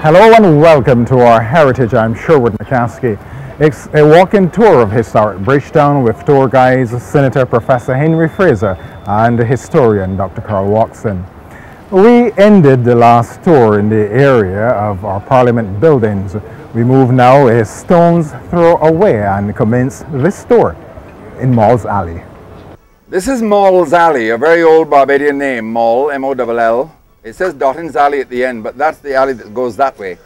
Hello and welcome to our Heritage. I'm Sherwood McCaskey. It's a walk-in tour of historic Bridgetown with tour guides Senator Professor Henry Fraser and historian Dr. Carl Watson. We ended the last tour in the area of our Parliament buildings. We move now a stone's throw away and commence this tour in Mauls Alley. This is Mauls Alley, a very old Barbadian name, Maul, M-O-L-L. It says Dottin's Alley at the end, but that's the alley that goes that way.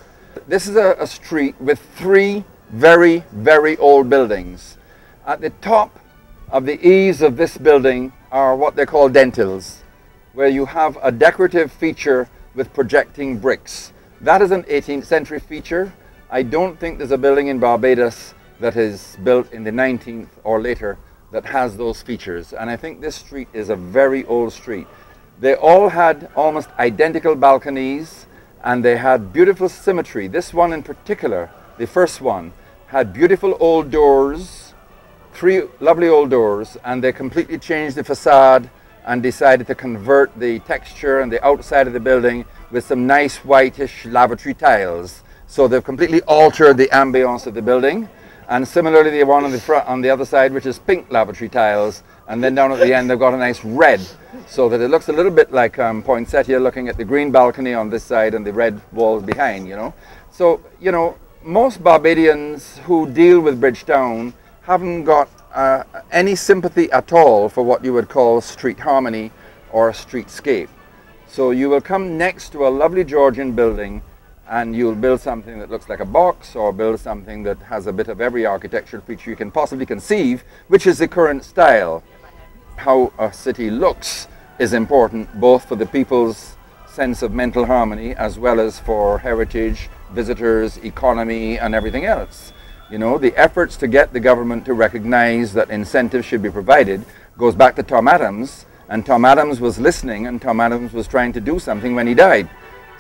This is a street with three very, very old buildings. At the top of the eaves of this building are what they call dentils, where you have a decorative feature with projecting bricks. That is an 18th century feature. I don't think there's a building in Barbados that is built in the 19th or later that has those features. And I think this street is a very old street. They all had almost identical balconies and they had beautiful symmetry. This one in particular, the first one, had beautiful old doors, three lovely old doors, and they completely changed the facade and decided to convert the texture and the outside of the building with some nice whitish lavatory tiles. So they've completely altered the ambience of the building. And similarly the one on the front, on the other side, which is pink lavatory tiles, and then down at the end they've got a nice red, so that it looks a little bit like poinsettia looking at the green balcony on this side and the red walls behind, you know. So, you know, most Barbadians who deal with Bridgetown haven't got any sympathy at all for what you would call street harmony or streetscape. So you will come next to a lovely Georgian building and you'll build something that looks like a box, or build something that has a bit of every architectural feature you can possibly conceive, which is the current style. How a city looks is important both for the people's sense of mental harmony as well as for heritage, visitors, economy and everything else. You know, the efforts to get the government to recognize that incentives should be provided goes back to Tom Adams, and Tom Adams was listening and Tom Adams was trying to do something when he died.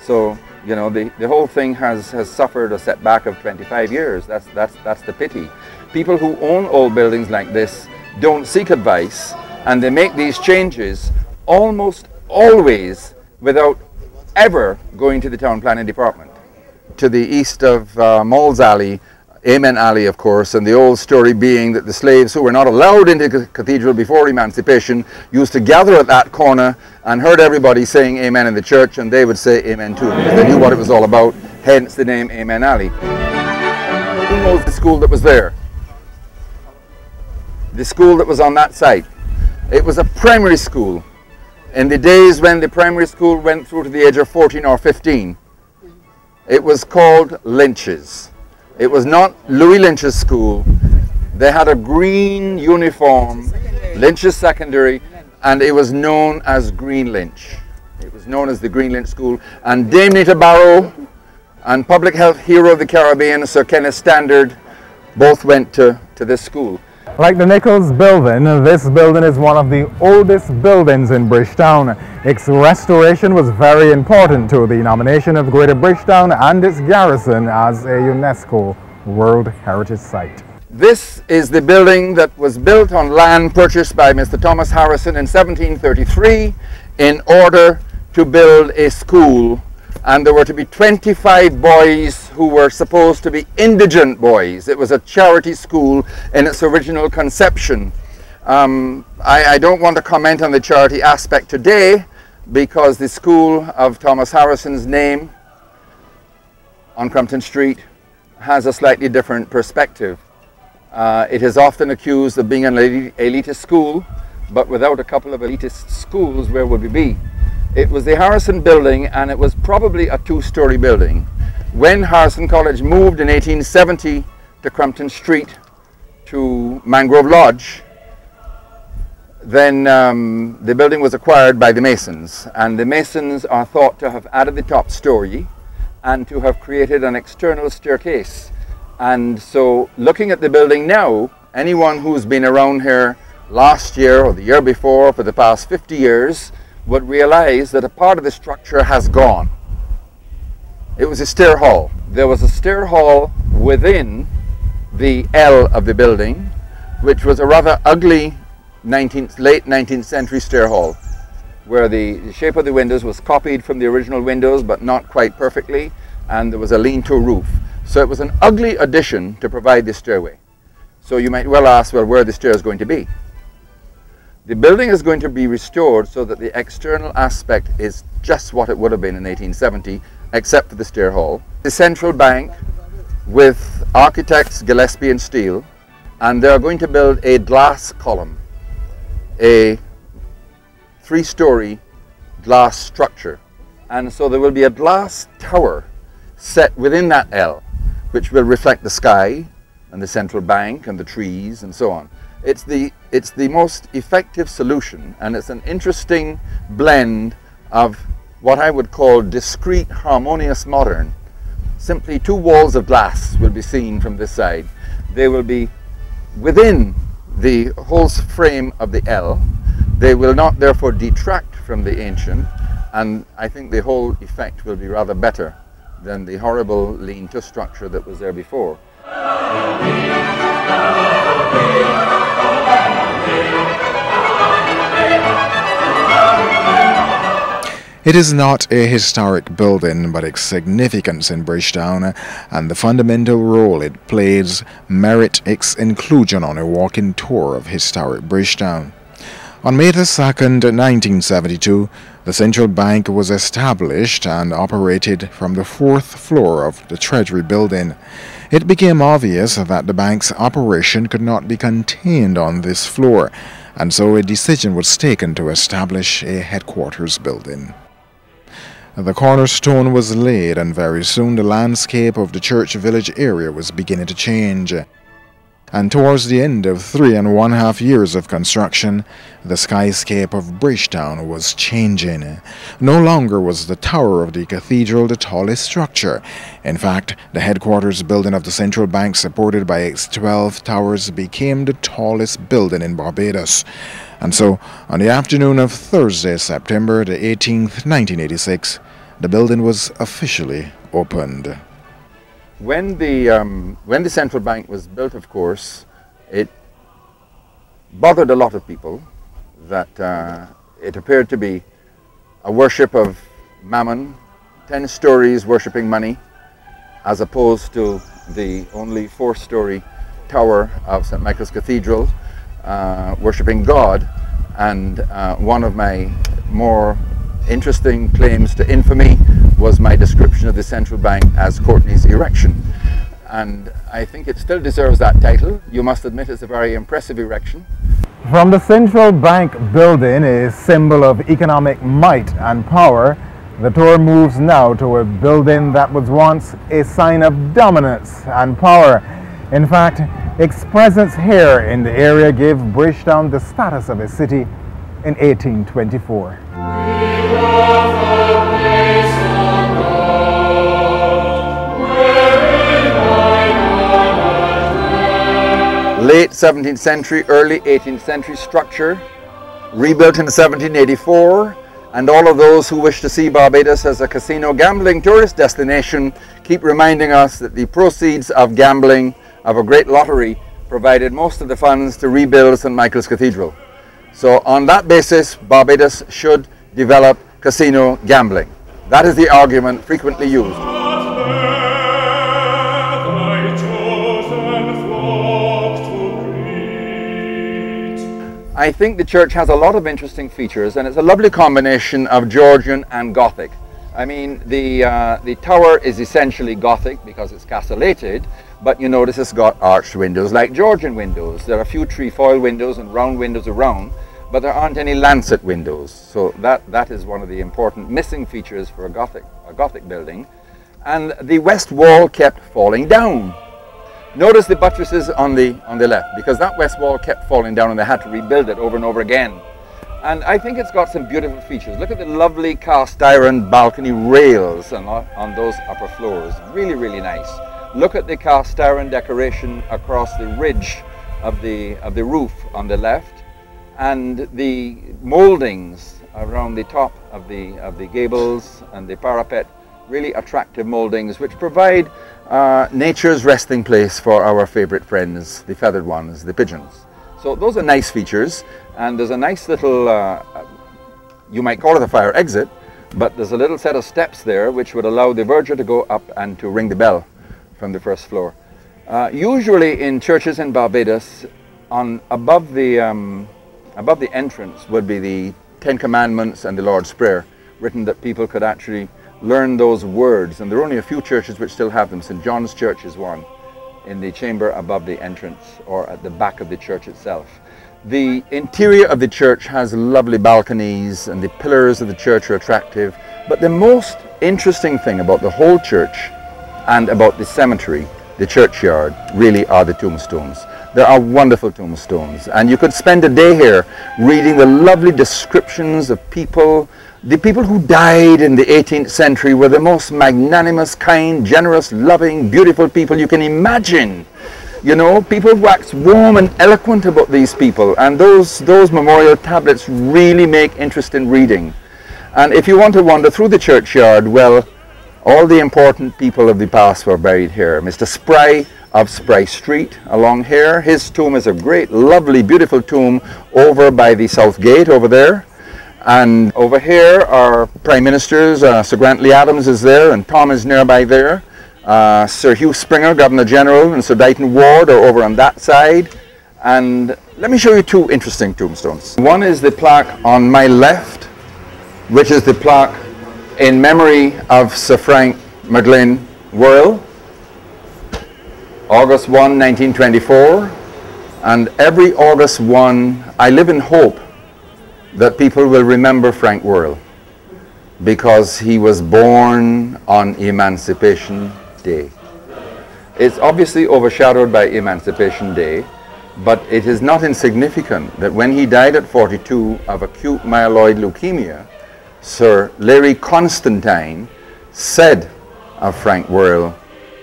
So, you know, the whole thing has suffered a setback of 25 years. That's the pity. People who own old buildings like this don't seek advice, and they make these changes almost always without ever going to the town planning department. To the east of Mauls Alley, Amen Alley of course, and the old story being that the slaves who were not allowed into the cathedral before emancipation used to gather at that corner and heard everybody saying amen in the church, and they would say amen too, because they knew what it was all about, hence the name Amen Alley. Who knows the school that was there? The school that was on that site. It was a primary school. In the days when the primary school went through to the age of 14 or 15, it was called Lynch's. It was not Louis Lynch's school. They had a green uniform, Lynch's secondary, and it was known as Green Lynch. It was known as the Green Lynch School. And Dame Nita Barrow and public health hero of the Caribbean, Sir Kenneth Standard, both went to this school. Like the Nichols building, this building is one of the oldest buildings in Bridgetown. Its restoration was very important to the nomination of Greater Bridgetown and its garrison as a UNESCO World Heritage Site. This is the building that was built on land purchased by Mr. Thomas Harrison in 1733 in order to build a school, and there were to be 25 boys who were supposed to be indigent boys. It was a charity school in its original conception. I don't want to comment on the charity aspect today because the school of Thomas Harrison's name on Crumpton Street has a slightly different perspective. It is often accused of being an elitist school, but without a couple of elitist schools, where would we be? It was the Harrison building, and it was probably a two-story building. When Harrison College moved in 1870 to Crumpton Street to Mangrove Lodge, then the building was acquired by the Masons, and the Masons are thought to have added the top story and to have created an external staircase. And so looking at the building now, anyone who's been around here last year or the year before for the past 50 years would realize that a part of the structure has gone. It was a stair hall. There was a stair hall within the L of the building, which was a rather ugly late 19th century stair hall. where the shape of the windows was copied from the original windows, but not quite perfectly. and there was a lean-to roof. So it was an ugly addition to provide the stairway. So you might well ask, well, where the stair is going to be. The building is going to be restored so that the external aspect is just what it would have been in 1870, except for the stair hall. The central bank with architects Gillespie and Steele, and they're going to build a glass column, a 3-story glass structure. And so there will be a glass tower set within that L, which will reflect the sky and the central bank and the trees and so on. It's the most effective solution, and it's an interesting blend of what I would call discrete, harmonious modern. Simply 2 walls of glass will be seen from this side. They will be within the whole frame of the L. They will not therefore detract from the ancient, and I think the whole effect will be rather better than the horrible lean-to structure that was there before. It is not a historic building, but its significance in Bridgetown and the fundamental role it plays merit its inclusion on a walking tour of historic Bridgetown. On May 2nd, 1972, the central bank was established and operated from the 4th floor of the Treasury building. It became obvious that the bank's operation could not be contained on this floor, and so a decision was taken to establish a headquarters building. The cornerstone was laid, and very soon the landscape of the church village area was beginning to change. And towards the end of 3.5 years of construction, the skyscape of Bridgetown was changing. No longer was the tower of the cathedral the tallest structure. In fact, the headquarters building of the central bank, supported by its 12 towers, became the tallest building in Barbados. And so, on the afternoon of Thursday, September the 18th, 1986, the building was officially opened. When the central bank was built, of course, it bothered a lot of people that it appeared to be a worship of mammon, 10 stories worshipping money, as opposed to the only 4-story tower of St. Michael's Cathedral, worshipping God. And one of my more interesting claims to infamy was my description of the central bank as Courtney's erection. And I think it still deserves that title. You must admit it's a very impressive erection. From the central bank building, a symbol of economic might and power, the tour moves now to a building that was once a sign of dominance and power. In fact, its presence here in the area gave Bridgetown the status of a city in 1824. Late 17th century, early 18th century structure, rebuilt in 1784, and all of those who wish to see Barbados as a casino gambling tourist destination keep reminding us that the proceeds of gambling of a great lottery provided most of the funds to rebuild St. Michael's Cathedral. So on that basis, Barbados should develop casino gambling. That is the argument frequently used. I think the church has a lot of interesting features, and it's a lovely combination of Georgian and Gothic. I mean, the tower is essentially Gothic because it's castellated, but you notice it's got arched windows like Georgian windows. There are a few trefoil windows and round windows around, but there aren't any lancet windows. So that is one of the important missing features for a Gothic building. And the west wall kept falling down. Notice the buttresses on the left, because that west wall kept falling down and they had to rebuild it over and over again. And I think it's got some beautiful features. Look at the lovely cast iron balcony rails on those upper floors. Really, really nice. Look at the cast iron decoration across the ridge of the roof on the left, and the moldings around the top of the gables and the parapet. Really attractive moldings which provide nature's resting place for our favorite friends, the feathered ones, the pigeons. So those are nice features, and there's a nice little, you might call it a fire exit, But there's a little set of steps there which would allow the verger to go up and to ring the bell from the first floor. Usually in churches in Barbados, above the entrance would be the Ten Commandments and the Lord's Prayer, written that people could actually learn those words. And there are only a few churches which still have them. St. John's Church is one, in the chamber above the entrance or at the back of the church itself. The interior of the church has lovely balconies and the pillars of the church are attractive. But the most interesting thing about the whole church and about the cemetery, the churchyard, really are the tombstones. There are wonderful tombstones, and you could spend a day here reading the lovely descriptions of people. The people who died in the 18th century were the most magnanimous, kind, generous, loving, beautiful people you can imagine. You know, people wax warm and eloquent about these people, and those memorial tablets really make interesting reading. And if you want to wander through the churchyard, well, all the important people of the past were buried here. Mr. Spry of Spry Street along here, his tomb is a great, lovely, beautiful tomb over by the South Gate over there. And over here are Prime Ministers, Sir Grantley Adams is there, and Tom is nearby there. Sir Hugh Springer, Governor General, and Sir Dighton Ward are over on that side. And let me show you two interesting tombstones. One is the plaque on my left, which is the plaque in memory of Sir Frank McGlynn Worrell, August 1, 1924. And every August 1, I live in hope that people will remember Frank Worrell, because he was born on Emancipation Day. It's obviously overshadowed by Emancipation Day, but it is not insignificant that when he died at 42 of acute myeloid leukemia, Sir Larry Constantine said of Frank Worrell,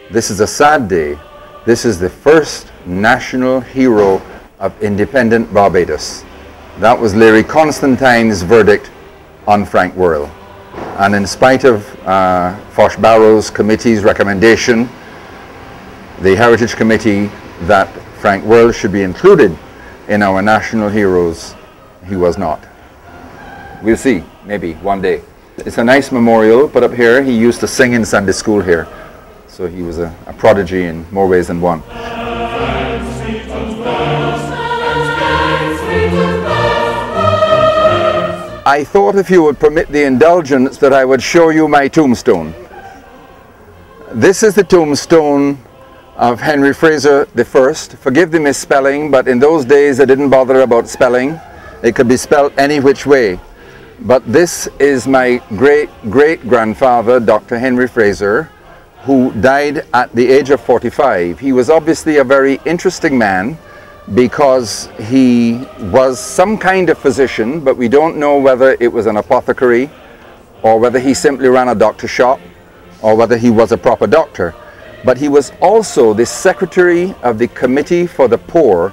"This is a sad day. This is the first national hero of independent Barbados." That was Larry Constantine's verdict on Frank Worrell. And in spite of Foch Barrow's committee's recommendation, the Heritage Committee, that Frank Worrell should be included in our national heroes, he was not. We'll see, maybe one day. It's a nice memorial put up here. He used to sing in Sunday school here, so he was a prodigy in more ways than one. I thought if you would permit the indulgence that I would show you my tombstone. This is the tombstone of Henry Fraser I. Forgive the misspelling, but in those days they didn't bother about spelling. It could be spelled any which way. But this is my great-great-grandfather, Dr. Henry Fraser, who died at the age of 45. He was obviously a very interesting man, because he was some kind of physician, but we don't know whether it was an apothecary or whether he simply ran a doctor shop or whether he was a proper doctor. But he was also the secretary of the Committee for the Poor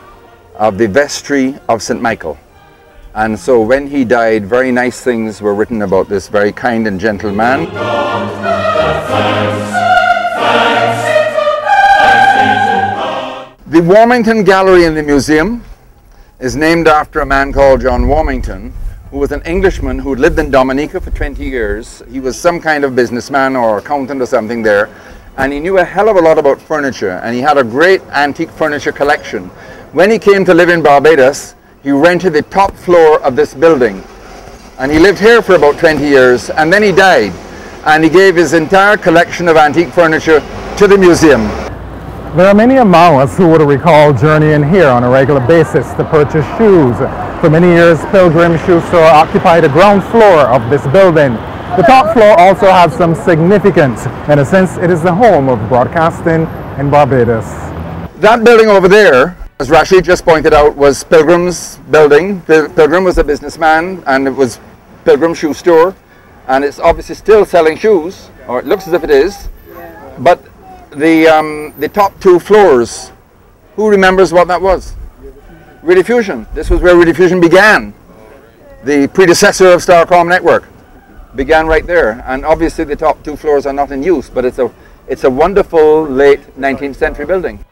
of the Vestry of St. Michael. And so when he died, very nice things were written about this very kind and gentle man. The Warmington Gallery in the museum is named after a man called John Warmington, who was an Englishman who had lived in Dominica for 20 years. He was some kind of businessman or accountant or something there, and he knew a hell of a lot about furniture, and he had a great antique furniture collection. When he came to live in Barbados, he rented the top floor of this building, and he lived here for about 20 years, and then he died, and he gave his entire collection of antique furniture to the museum. There are many among us who would recall journeying here on a regular basis to purchase shoes. For many years, Pilgrim Shoe Store occupied the ground floor of this building. The top floor also has some significance. In a sense, it is the home of broadcasting in Barbados. That building over there, as Rashid just pointed out, was Pilgrim's building. Pilgrim was a businessman, and it was Pilgrim Shoe Store, and it's obviously still selling shoes, or it looks as if it is. But the top two floors, who remembers what that was? Rediffusion. This was where Rediffusion began. The predecessor of Starcom Network began right there, and obviously the top two floors are not in use, but it's a wonderful late 19th century building.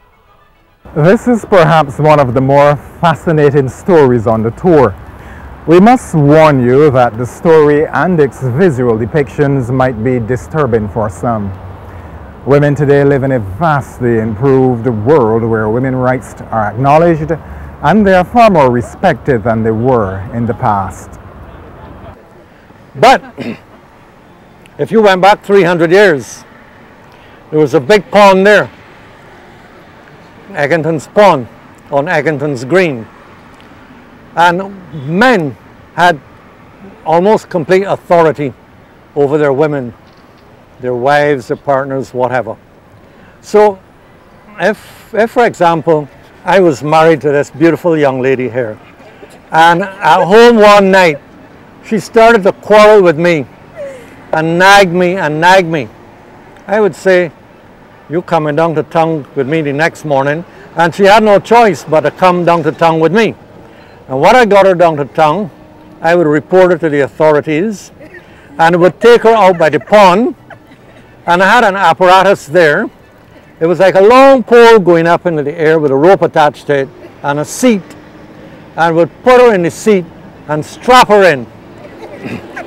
This is perhaps one of the more fascinating stories on the tour. We must warn you that the story and its visual depictions might be disturbing for some. Women today live in a vastly improved world where women's rights are acknowledged and they are far more respected than they were in the past. But if you went back 300 years, there was a big pond there, Egginton's Pond on Egginton's Green. And men had almost complete authority over their women, their wives, their partners, whatever. So if for example, I was married to this beautiful young lady here, and at home one night, she started to quarrel with me and nag me and nag me, I would say, "You coming down to town with me the next morning?" And she had no choice but to come down to town with me. And when I got her down to town, I would report her to the authorities and would take her out by the pond, and I had an apparatus there. It was like a long pole going up into the air with a rope attached to it and a seat, and would put her in the seat and strap her in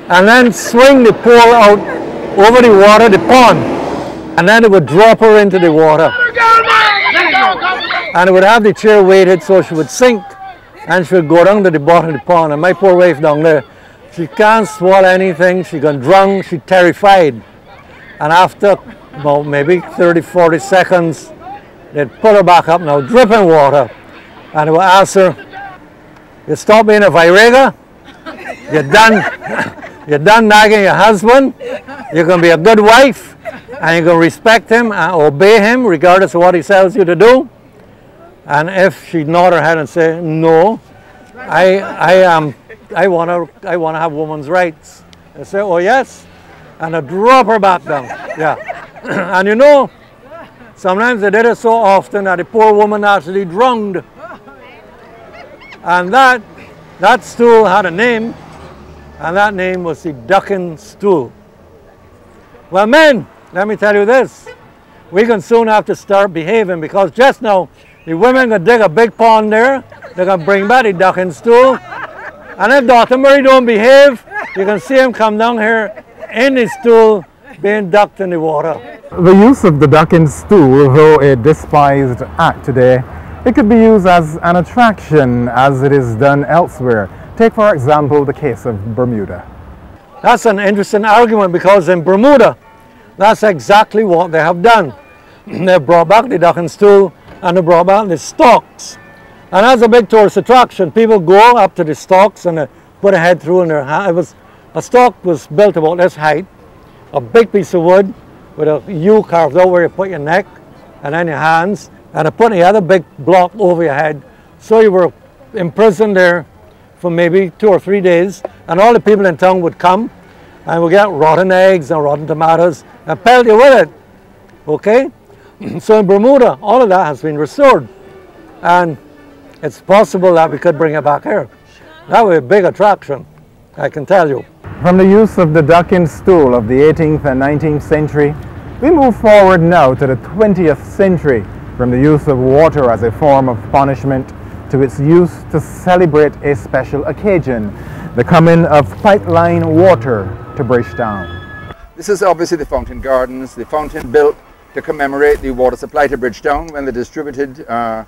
and then swing the pole out over the water, the pond, and then it would drop her into the water, and it would have the chair weighted so she would sink, and she would go down to the bottom of the pond. And my poor wife down there, she can't swallow anything, she got drunk, she's terrified. And after about maybe 30-40 seconds, they'd put her back up now, dripping water, and they would ask her, "You stop being a viraga? You're done nagging your husband? You're going to be a good wife, and you're going to respect him and obey him regardless of what he tells you to do?" And if she'd nod her head and say, "No, I want to have women's rights," they say, "Oh yes," and I drop her back down. Yeah, and you know, sometimes they did it so often that the poor woman actually drowned. And that stool had a name, and that name was the ducking stool. Well, men, let me tell you this: we can soon have to start behaving, because just now the women can dig a big pond there, they can bring back the ducking stool, and if Dr. Murray don't behave, you can see him come down here in his stool being ducked in the water. The use of the ducking stool, though a despised act today, it could be used as an attraction as it is done elsewhere. Take for example the case of Bermuda. That's an interesting argument, because in Bermuda, that's exactly what they have done. They brought back the ducking stool and they brought back the stocks. And that's a big tourist attraction. People go up to the stocks and they put a head through in their hand. A stock was built about this height, a big piece of wood with a U carved out where you put your neck and then your hands, and they put the other big block over your head. So you were imprisoned there for maybe 2 or 3 days, and all the people in town would come and would get rotten eggs and rotten tomatoes and pelt you with it. Okay? So in Bermuda, all of that has been restored, and it's possible that we could bring it back here. That would be a big attraction, I can tell you. From the use of the ducking stool of the 18th and 19th century, we move forward now to the 20th century, from the use of water as a form of punishment to its use to celebrate a special occasion, the coming of pipeline water to Bridgetown. This is obviously the fountain gardens, the fountain built to commemorate the water supply to Bridgetown when they distributed a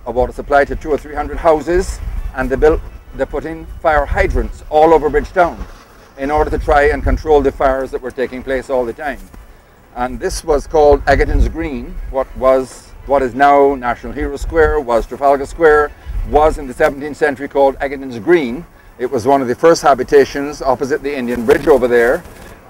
water supply to 200 or 300 houses, and they put in fire hydrants all over Bridgetown in order to try and control the fires that were taking place all the time. And this was called Egginton's Green. What is now National Hero Square, was Trafalgar Square, was in the 17th century called Egginton's Green. It was one of the first habitations opposite the Indian Bridge over there.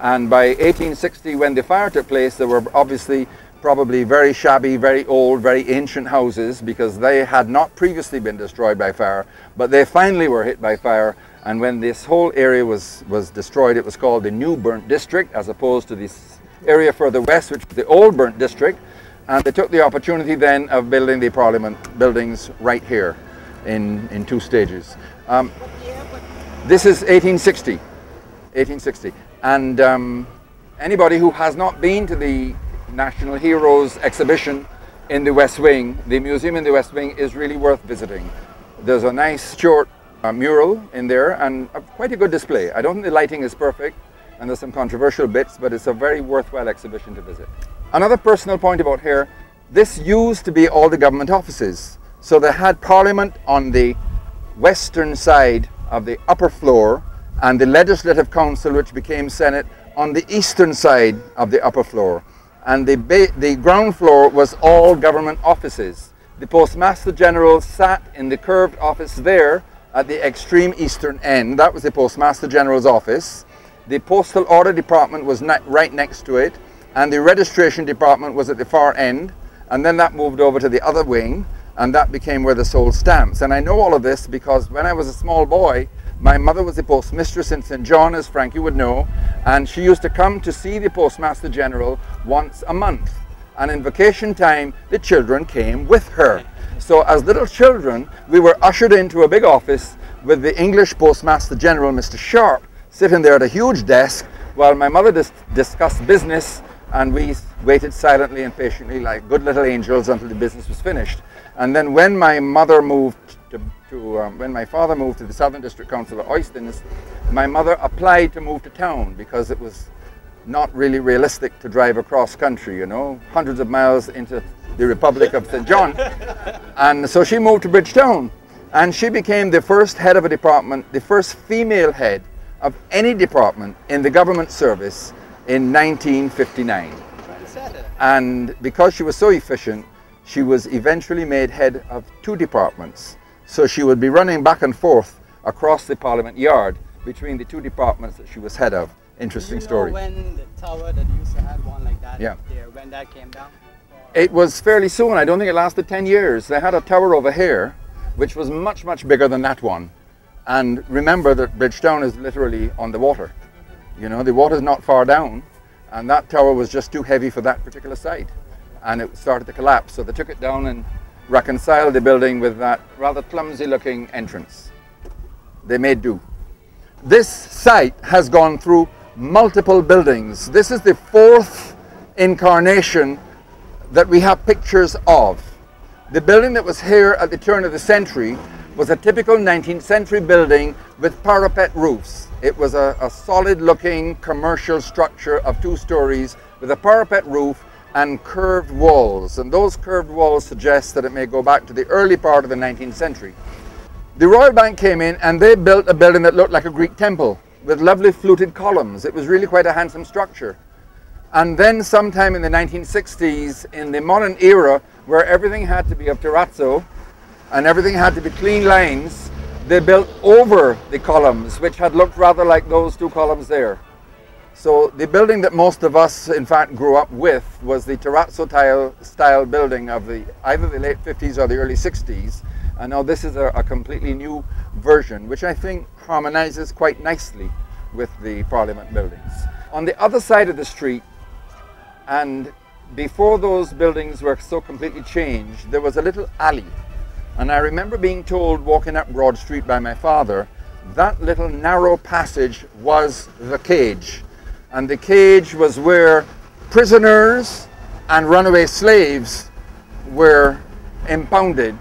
And by 1860, when the fire took place, there were obviously probably very shabby, very old, very ancient houses, because they had not previously been destroyed by fire, but they finally were hit by fire. And when this whole area was destroyed, it was called the New Burnt District, as opposed to this area further west, which was the Old Burnt District. And they took the opportunity then of building the Parliament buildings right here in 2 stages. This is 1860. And anybody who has not been to the National Heroes exhibition in the West Wing, the museum in the West Wing is really worth visiting. There's a nice short mural in there, and quite a good display. I don't think the lighting is perfect, and there's some controversial bits, but it's a very worthwhile exhibition to visit. Another personal point about here, this used to be all the government offices. So they had Parliament on the western side of the upper floor, and the Legislative Council, which became Senate, on the eastern side of the upper floor. And the ground floor was all government offices. The Postmaster General sat in the curved office there at the extreme eastern end. That was the Postmaster General's office. The Postal Order Department was right next to it, and the Registration Department was at the far end, and then that moved over to the other wing, and that became where they sold stamps. And I know all of this because when I was a small boy, my mother was the postmistress in St. John, as Frankie would know, and she used to come to see the Postmaster General once a month. And in vacation time, the children came with her. So as little children, we were ushered into a big office with the English Postmaster General, Mr. Sharp, sitting there at a huge desk while my mother discussed business, and we waited silently and patiently like good little angels until the business was finished. And then when my mother moved when my father moved to the Southern District Council of Oistins, my mother applied to move to town because it was not really realistic to drive across country, you know, hundreds of miles into the Republic of St. John. And so she moved to Bridgetown, and she became the first head of a department, the first female head of any department in the government service in 1959. And because she was so efficient, she was eventually made head of 2 departments. So she would be running back and forth across the Parliament yard between the 2 departments that she was head of. Interesting story. When the tower that used to have one like that there, when that came down? It was fairly soon. I don't think it lasted 10 years. They had a tower over here, which was much, much bigger than that one. And remember that Bridgetown is literally on the water. You know, the water's not far down, and that tower was just too heavy for that particular site. And it started to collapse. So they took it down and reconciled the building with that rather clumsy looking entrance. They made do. This site has gone through multiple buildings. This is the 4th incarnation that we have pictures of. The building that was here at the turn of the century was a typical 19th century building with parapet roofs. It was a solid looking commercial structure of 2 stories with a parapet roof and curved walls, and those curved walls suggest that it may go back to the early part of the 19th century. The Royal Bank came in and they built a building that looked like a Greek temple with lovely fluted columns. It was really quite a handsome structure. And then sometime in the 1960s, in the modern era, where everything had to be of terrazzo and everything had to be clean lines, they built over the columns, which had looked rather like those 2 columns there. So the building that most of us, in fact, grew up with was the terrazzo style building of either the late 50s or the early 60s. And now this is a completely new version, which I think harmonizes quite nicely with the Parliament buildings. On the other side of the street, and before those buildings were so completely changed, there was a little alley. And I remember being told, walking up Broad Street by my father, that little narrow passage was the cage. And the cage was where prisoners and runaway slaves were impounded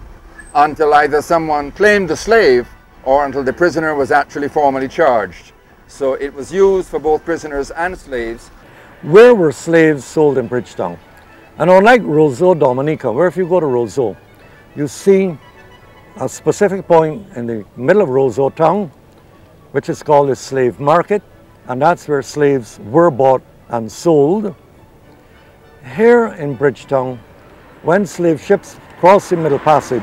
until either someone claimed the slave or until the prisoner was actually formally charged. So it was used for both prisoners and slaves. Where were slaves sold in Bridgetown? And unlike Roseau, Dominica, where if you go to Roseau, you see a specific point in the middle of Roseau town, which is called the slave market, and that's where slaves were bought and sold. Here in Bridgetown, when slave ships crossed the Middle Passage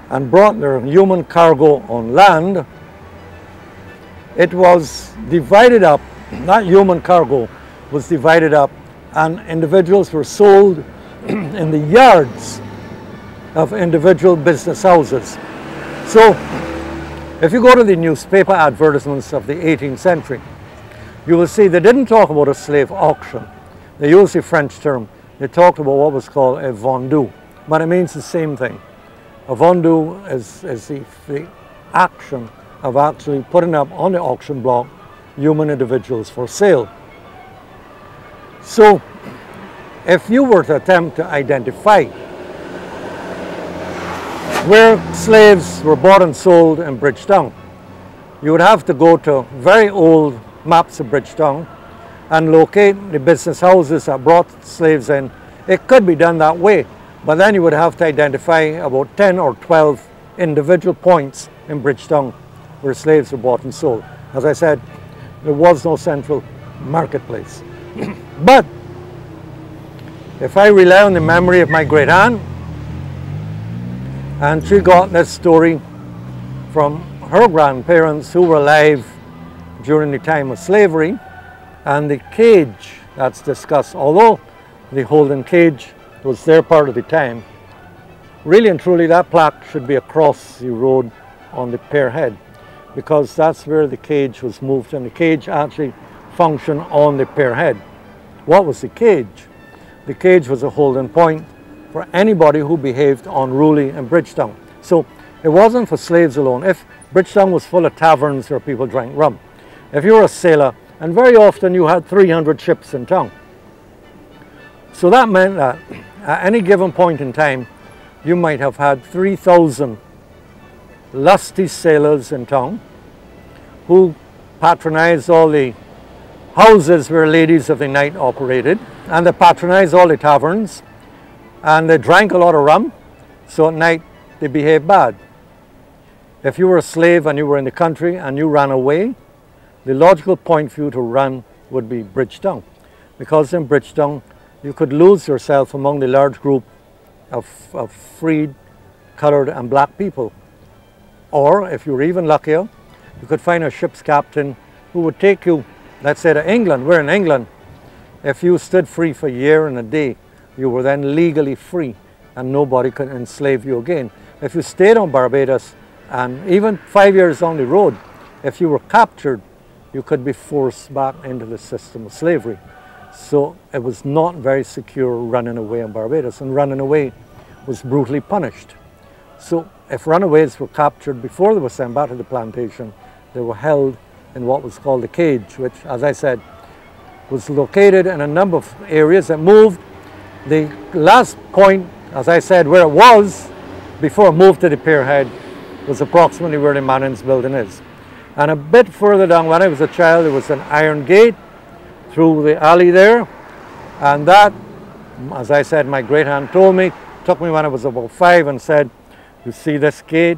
and brought their human cargo on land, it was divided up. That human cargo was divided up, and individuals were sold in the yards of individual business houses. So if you go to the newspaper advertisements of the 18th century, you will see they didn't talk about a slave auction. They used the French term. They talked about what was called a vendu, but it means the same thing. A vendu is the action of actually putting up on the auction block human individuals for sale. So if you were to attempt to identify where slaves were bought and sold in Bridgetown. You would have to go to very old maps of Bridgetown and locate the business houses that brought slaves in. It could be done that way, but then you would have to identify about 10 or 12 individual points in Bridgetown where slaves were bought and sold. As I said, there was no central marketplace. But if I rely on the memory of my great aunt, and she got this story from her grandparents who were alive during the time of slavery, and the cage that's discussed, although the Holden cage was their part of the time, really and truly that plaque should be across the road on the pier head, because that's where the cage was moved, and the cage actually functioned on the pier head. What was the cage? The cage was a holding point for anybody who behaved unruly in Bridgetown. So it wasn't for slaves alone. If Bridgetown was full of taverns where people drank rum, if you were a sailor, and very often you had 300 ships in town. So that meant that at any given point in time, you might have had 3,000 lusty sailors in town who patronized all the houses where ladies of the night operated, and they patronized all the taverns, and they drank a lot of rum, so at night they behaved bad. If you were a slave and you were in the country and you ran away, the logical point for you to run would be Bridgetown, because in Bridgetown you could lose yourself among the large group of freed, colored and black people. Or if you were even luckier, you could find a ship's captain who would take you, let's say, to England. We're in England. If you stood free for a year and a day, you were then legally free and nobody could enslave you again. If you stayed on Barbados, and even 5 years down the road, if you were captured, you could be forced back into the system of slavery. So it was not very secure running away on Barbados, and running away was brutally punished. So if runaways were captured before they were sent back to the plantation, they were held in what was called the cage, which, as I said, was located in a number of areas that moved. The last point, as I said, where it was before it moved to the pier head, was approximately where the Mannings building is. And a bit further down, when I was a child, there was an iron gate through the alley there, and that, as I said, my great aunt told me, took me when I was about 5 and said, "You see this gate?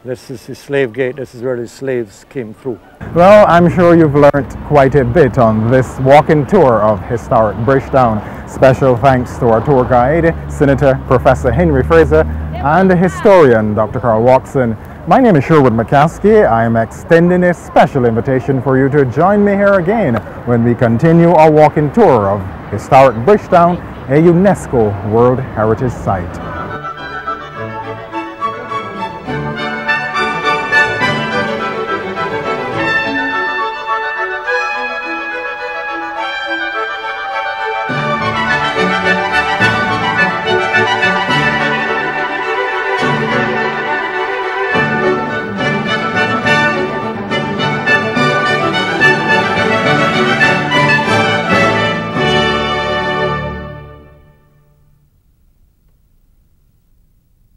This is the slave gate. This is where the slaves came through." Well, I'm sure you've learned quite a bit on this walking tour of historic Bridgetown. Special thanks to our tour guide, Senator Professor Henry Fraser, and the historian, Dr. Carl Watson. My name is Sherwood McCaskey. I am extending a special invitation for you to join me here again when we continue our walking tour of historic Bridgetown, a UNESCO World Heritage Site.